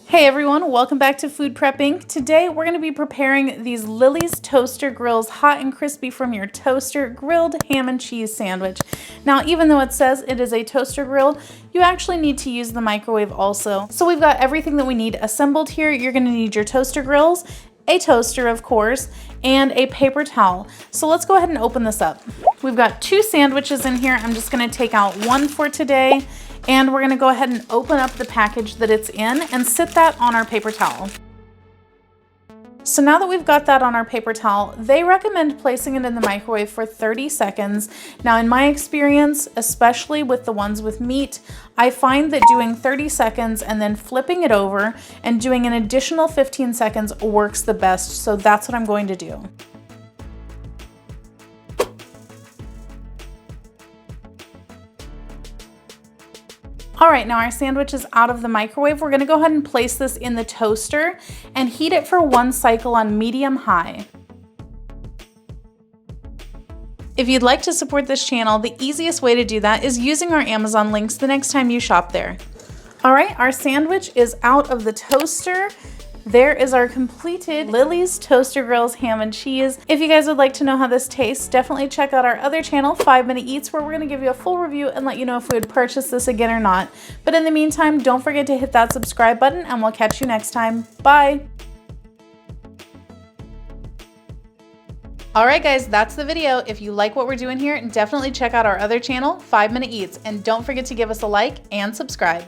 Hey everyone, welcome back to Food Prepping. Today we're going to be preparing these Lily's Toaster Grills hot and crispy from your toaster grilled ham and cheese sandwich. Now even though it says it is a toaster grill, you actually need to use the microwave also. So we've got everything that we need assembled here. You're going to need your toaster grills, a toaster of course, and a paper towel. So let's go ahead and open this up. We've got 2 sandwiches in here. I'm just going to take out one for today. And we're gonna go ahead and open up the package that it's in and sit that on our paper towel. So now that we've got that on our paper towel, they recommend placing it in the microwave for 30 seconds. Now in my experience, especially with the ones with meat, I find that doing 30 seconds and then flipping it over and doing an additional 15 seconds works the best. So that's what I'm going to do. All right, now our sandwich is out of the microwave. We're gonna go ahead and place this in the toaster and heat it for 1 cycle on medium-high. If you'd like to support this channel, the easiest way to do that is using our Amazon links the next time you shop there. All right, our sandwich is out of the toaster. There is our completed Lily's Toaster Grills ham and cheese. If you guys would like to know how this tastes, definitely check out our other channel, 5 Minute Eats, where we're gonna give you a full review and let you know if we would purchase this again or not. But in the meantime, don't forget to hit that subscribe button and we'll catch you next time. Bye. All right guys, that's the video. If you like what we're doing here, definitely check out our other channel, 5 Minute Eats, and don't forget to give us a like and subscribe.